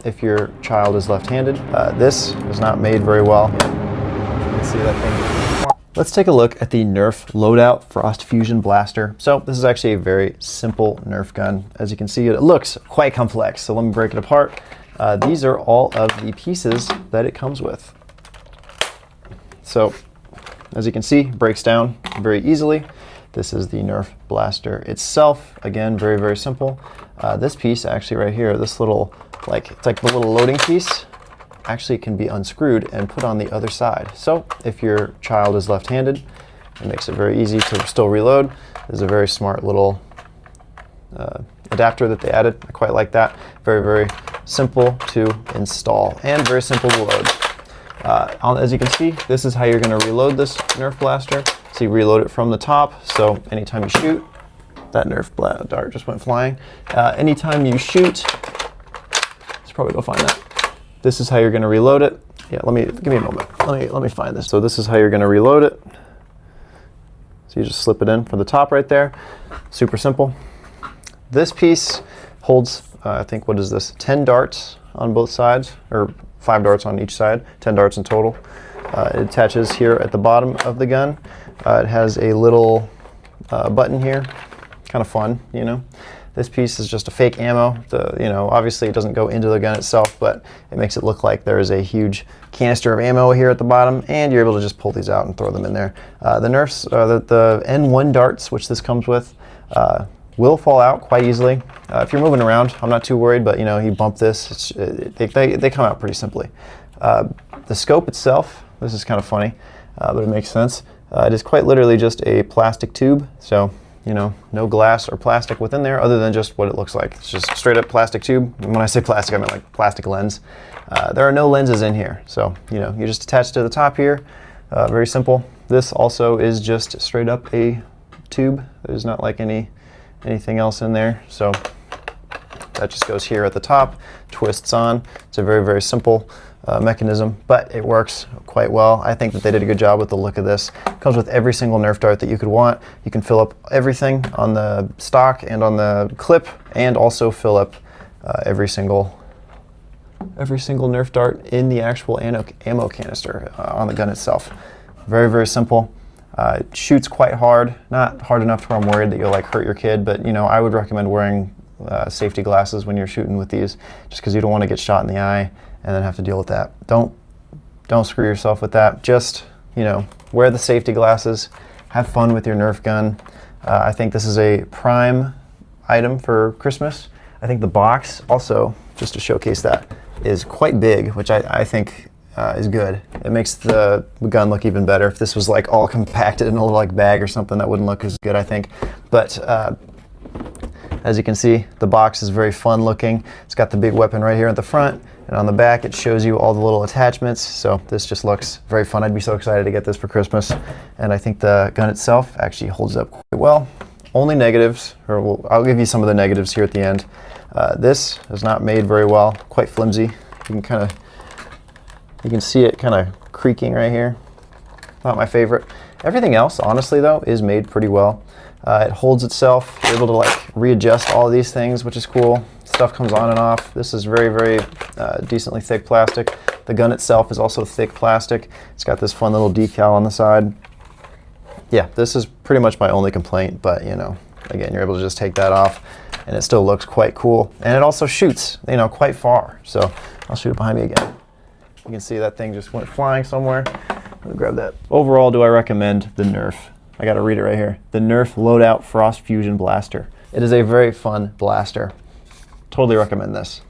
if your child is left-handed. This is not made very well. You can see that thing. Let's take a look at the Nerf Loadout Frost Fusion Blaster. So this is actually a very simple Nerf gun. As you can see, it looks quite complex. So let me break it apart. These are all of the pieces that it comes with. So as you can see, it breaks down very easily. This is the Nerf blaster itself. Again, very, very simple. This piece actually right here, this little, it's like the little loading piece, actually can be unscrewed and put on the other side. So if your child is left-handed, it makes it very easy to still reload. There's a very smart little adapter that they added. I quite like that. Very, very simple to install and very simple to load. As you can see, this is how you're going to reload this Nerf blaster. So you reload it from the top, so anytime you shoot, that Nerf dart just went flying. Anytime you shoot, let's probably go find that. This is how you're going to reload it. Yeah, give me a moment. Let me find this. So this is how you're going to reload it. So you just slip it in from the top right there. Super simple. This piece holds, I think, what is this? 10 darts on both sides, or 5 darts on each side, 10 darts in total. It attaches here at the bottom of the gun. It has a little button here, kind of fun, you know. This piece is just a fake ammo. Obviously it doesn't go into the gun itself, but it makes it look like there is a huge canister of ammo here at the bottom, and you're able to just pull these out and throw them in there. The Nerfs, the N1 darts, which this comes with, will fall out quite easily. If you're moving around, I'm not too worried, but you bump this, they come out pretty simply. The scope itself, this is kind of funny, but it makes sense. It is quite literally just a plastic tube, so no glass or plastic within there other than just what it looks like. It's just straight up plastic tube. And when I say plastic, I mean like plastic lens. There are no lenses in here, so you just attach to the top here. Very simple. This also is just straight up a tube. There's not like anything else in there, so that just goes here at the top, twists on. It's a very, very simple mechanism, but it works quite well. I think that they did a good job with the look of this. It comes with every single Nerf dart that you could want. You can fill up everything on the stock and on the clip, and also fill up every single Nerf dart in the actual ammo canister on the gun itself. Very, very simple. It shoots quite hard, not hard enough to where I'm worried that you'll hurt your kid, but I would recommend wearing safety glasses when you're shooting with these, just because you don't want to get shot in the eye and then have to deal with that. Don't screw yourself with that. Just wear the safety glasses, have fun with your Nerf gun. I think this is a prime item for Christmas. I think the box also, just to showcase that, is quite big, which I think is good. It makes the gun look even better. If this was all compacted in a little bag or something, that wouldn't look as good, I think. But as you can see, the box is very fun looking. It's got the big weapon right here at the front, and on the back it shows you all the little attachments. So this just looks very fun. I'd be so excited to get this for Christmas. And I think the gun itself actually holds up quite well. Only negatives, or I'll give you some of the negatives here at the end. This is not made very well, quite flimsy. You can see it kind of creaking right here. Not my favorite. Everything else, honestly though, is made pretty well. It holds itself. You're able to readjust all of these things, which is cool. Stuff comes on and off. This is very, very decently thick plastic. The gun itself is also thick plastic. It's got this fun little decal on the side. Yeah, this is pretty much my only complaint, but again, you're able to just take that off and it still looks quite cool. And it also shoots, quite far. So I'll shoot it behind me again. You can see that thing just went flying somewhere. Let me grab that. Overall, do I recommend the Nerf? I gotta read it right here. The Nerf Loadout Frost Fusion Blaster. It is a very fun blaster. Totally recommend this.